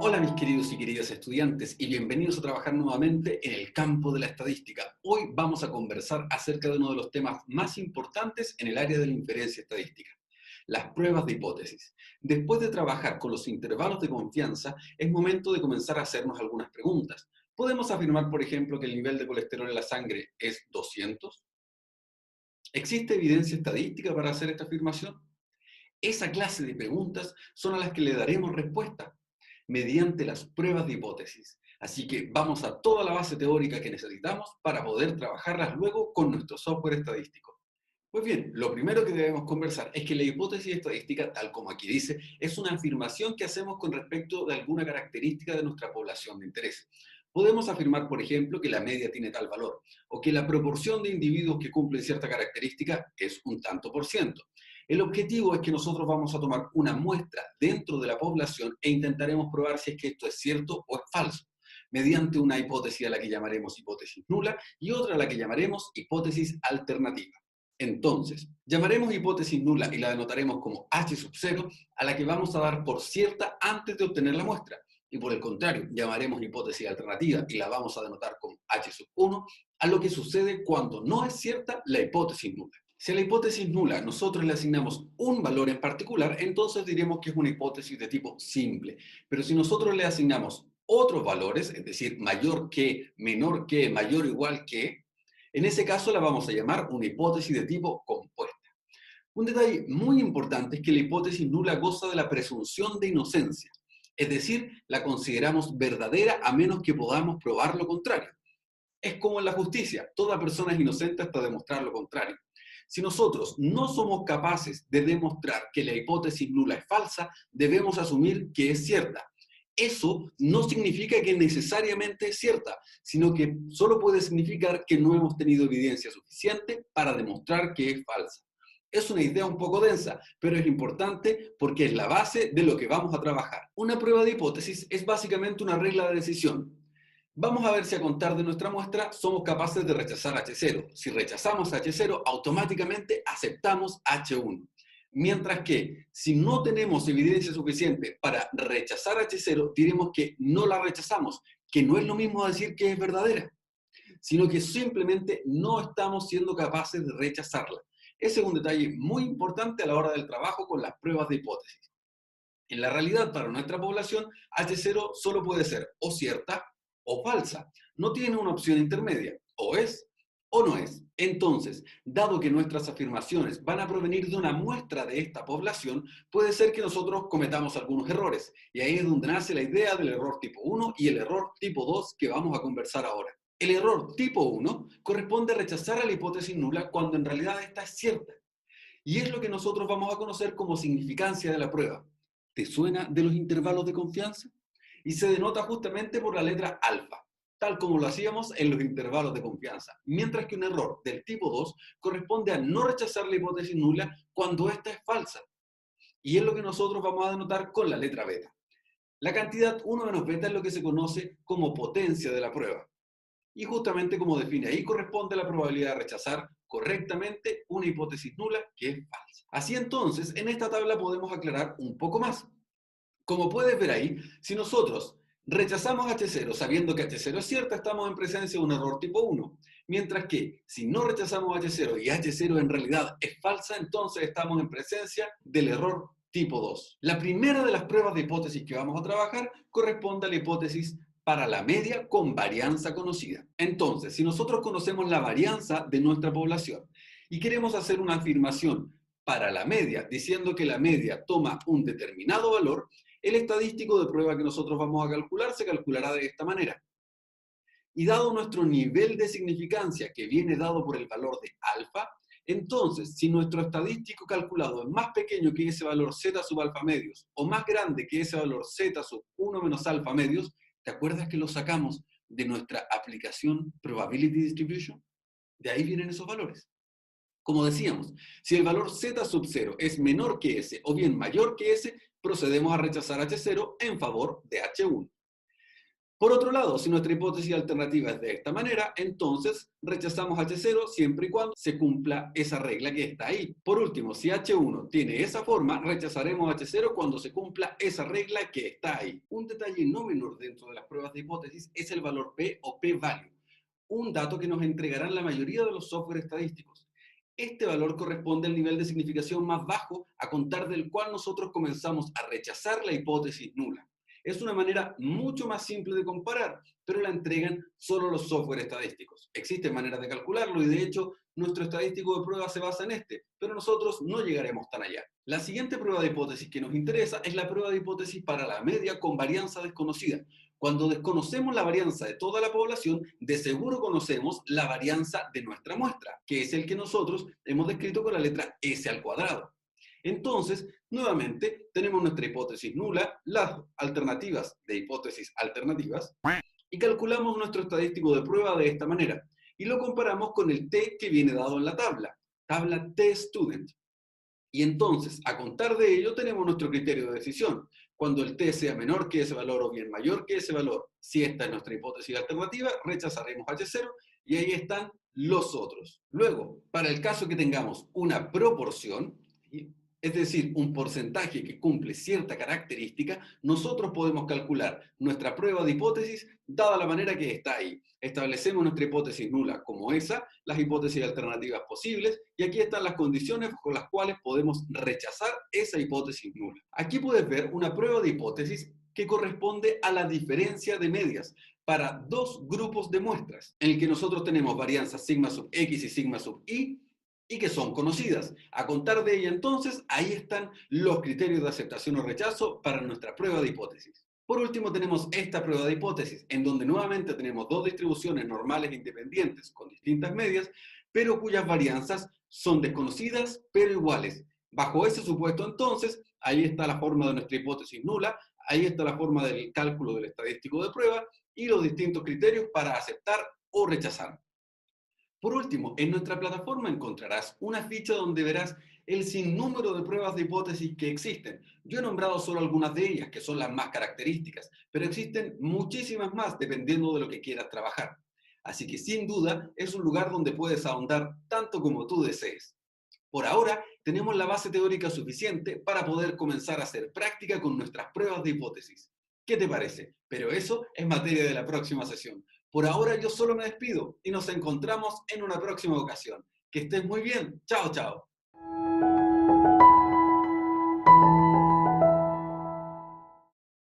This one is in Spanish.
Hola mis queridos y queridas estudiantes y bienvenidos a trabajar nuevamente en el campo de la estadística. Hoy vamos a conversar acerca de uno de los temas más importantes en el área de la inferencia estadística, las pruebas de hipótesis. Después de trabajar con los intervalos de confianza, es momento de comenzar a hacernos algunas preguntas. ¿Podemos afirmar, por ejemplo, que el nivel de colesterol en la sangre es 200? ¿Existe evidencia estadística para hacer esta afirmación? Esa clase de preguntas son a las que le daremos respuesta mediante las pruebas de hipótesis. Así que vamos a toda la base teórica que necesitamos para poder trabajarlas luego con nuestro software estadístico. Pues bien, lo primero que debemos conversar es que la hipótesis estadística, tal como aquí dice, es una afirmación que hacemos con respecto de alguna característica de nuestra población de interés. Podemos afirmar, por ejemplo, que la media tiene tal valor, o que la proporción de individuos que cumplen cierta característica es un tanto por ciento. El objetivo es que nosotros vamos a tomar una muestra dentro de la población e intentaremos probar si es que esto es cierto o es falso, mediante una hipótesis a la que llamaremos hipótesis nula y otra a la que llamaremos hipótesis alternativa. Entonces, llamaremos hipótesis nula y la denotaremos como H sub 0 a la que vamos a dar por cierta antes de obtener la muestra. Y por el contrario, llamaremos hipótesis alternativa y la vamos a denotar como H sub 1 a lo que sucede cuando no es cierta la hipótesis nula. Si a la hipótesis nula nosotros le asignamos un valor en particular, entonces diremos que es una hipótesis de tipo simple. Pero si nosotros le asignamos otros valores, es decir, mayor que, menor que, mayor o igual que, en ese caso la vamos a llamar una hipótesis de tipo compuesta. Un detalle muy importante es que la hipótesis nula goza de la presunción de inocencia, es decir, la consideramos verdadera a menos que podamos probar lo contrario. Es como en la justicia, toda persona es inocente hasta demostrar lo contrario. Si nosotros no somos capaces de demostrar que la hipótesis nula es falsa, debemos asumir que es cierta. Eso no significa que necesariamente es cierta, sino que solo puede significar que no hemos tenido evidencia suficiente para demostrar que es falsa. Es una idea un poco densa, pero es importante porque es la base de lo que vamos a trabajar. Una prueba de hipótesis es básicamente una regla de decisión. Vamos a ver si a contar de nuestra muestra somos capaces de rechazar H0. Si rechazamos H0, automáticamente aceptamos H1. Mientras que si no tenemos evidencia suficiente para rechazar H0, diremos que no la rechazamos, que no es lo mismo decir que es verdadera, sino que simplemente no estamos siendo capaces de rechazarla. Ese es un detalle muy importante a la hora del trabajo con las pruebas de hipótesis. En la realidad, para nuestra población, H0 solo puede ser o cierta o falsa. No tiene una opción intermedia, o es o no es. Entonces, dado que nuestras afirmaciones van a provenir de una muestra de esta población, puede ser que nosotros cometamos algunos errores. Y ahí es donde nace la idea del error tipo 1 y el error tipo 2 que vamos a conversar ahora. El error tipo 1 corresponde a rechazar a la hipótesis nula cuando en realidad esta es cierta. Y es lo que nosotros vamos a conocer como significancia de la prueba. ¿Te suena de los intervalos de confianza? Y se denota justamente por la letra alfa, tal como lo hacíamos en los intervalos de confianza. Mientras que un error del tipo 2 corresponde a no rechazar la hipótesis nula cuando esta es falsa. Y es lo que nosotros vamos a denotar con la letra beta. La cantidad 1 menos beta es lo que se conoce como potencia de la prueba. Y justamente como define ahí, corresponde a la probabilidad de rechazar correctamente una hipótesis nula que es falsa. Así entonces, en esta tabla podemos aclarar un poco más. Como puedes ver ahí, si nosotros rechazamos H0 sabiendo que H0 es cierta, estamos en presencia de un error tipo 1. Mientras que si no rechazamos H0 y H0 en realidad es falsa, entonces estamos en presencia del error tipo 2. La primera de las pruebas de hipótesis que vamos a trabajar corresponde a la hipótesis para la media con varianza conocida. Entonces, si nosotros conocemos la varianza de nuestra población y queremos hacer una afirmación para la media, diciendo que la media toma un determinado valor, el estadístico de prueba que nosotros vamos a calcular se calculará de esta manera. Y dado nuestro nivel de significancia, que viene dado por el valor de alfa, entonces, si nuestro estadístico calculado es más pequeño que ese valor z sub alfa medios, o más grande que ese valor z sub 1 menos alfa medios, ¿te acuerdas que lo sacamos de nuestra aplicación Probability Distribution? De ahí vienen esos valores. Como decíamos, si el valor z sub 0 es menor que ese o bien mayor que ese, procedemos a rechazar H0 en favor de H1. Por otro lado, si nuestra hipótesis alternativa es de esta manera, entonces rechazamos H0 siempre y cuando se cumpla esa regla que está ahí. Por último, si H1 tiene esa forma, rechazaremos H0 cuando se cumpla esa regla que está ahí. Un detalle no menor dentro de las pruebas de hipótesis es el valor P o P-value, un dato que nos entregarán la mayoría de los software estadísticos. Este valor corresponde al nivel de significación más bajo a contar del cual nosotros comenzamos a rechazar la hipótesis nula. Es una manera mucho más simple de comparar, pero la entregan solo los software estadísticos. Existen maneras de calcularlo y de hecho nuestro estadístico de prueba se basa en este, pero nosotros no llegaremos tan allá. La siguiente prueba de hipótesis que nos interesa es la prueba de hipótesis para la media con varianza desconocida. Cuando desconocemos la varianza de toda la población, de seguro conocemos la varianza de nuestra muestra, que es el que nosotros hemos descrito con la letra S al cuadrado. Entonces, nuevamente, tenemos nuestra hipótesis nula, las alternativas de hipótesis alternativas, y calculamos nuestro estadístico de prueba de esta manera. Y lo comparamos con el T que viene dado en la tabla T-Student. Y entonces, a contar de ello, tenemos nuestro criterio de decisión. Cuando el T sea menor que ese valor o bien mayor que ese valor, si esta es nuestra hipótesis alternativa, rechazaremos H0 y ahí están los otros. Luego, para el caso que tengamos una proporción, es decir, un porcentaje que cumple cierta característica, nosotros podemos calcular nuestra prueba de hipótesis dada la manera que está ahí. Establecemos nuestra hipótesis nula como esa, las hipótesis alternativas posibles, y aquí están las condiciones con las cuales podemos rechazar esa hipótesis nula. Aquí puedes ver una prueba de hipótesis que corresponde a la diferencia de medias para dos grupos de muestras, en el que nosotros tenemos varianzas sigma sub x y sigma sub y que son conocidas. A contar de ella entonces, ahí están los criterios de aceptación o rechazo para nuestra prueba de hipótesis. Por último tenemos esta prueba de hipótesis, en donde nuevamente tenemos dos distribuciones normales e independientes con distintas medias, pero cuyas varianzas son desconocidas pero iguales. Bajo ese supuesto entonces, ahí está la forma de nuestra hipótesis nula, ahí está la forma del cálculo del estadístico de prueba y los distintos criterios para aceptar o rechazar. Por último, en nuestra plataforma encontrarás una ficha donde verás el sinnúmero de pruebas de hipótesis que existen. Yo he nombrado solo algunas de ellas, que son las más características, pero existen muchísimas más dependiendo de lo que quieras trabajar. Así que sin duda es un lugar donde puedes ahondar tanto como tú desees. Por ahora, tenemos la base teórica suficiente para poder comenzar a hacer práctica con nuestras pruebas de hipótesis. ¿Qué te parece? Pero eso es materia de la próxima sesión. Por ahora yo solo me despido y nos encontramos en una próxima ocasión. Que estés muy bien. Chao, chao.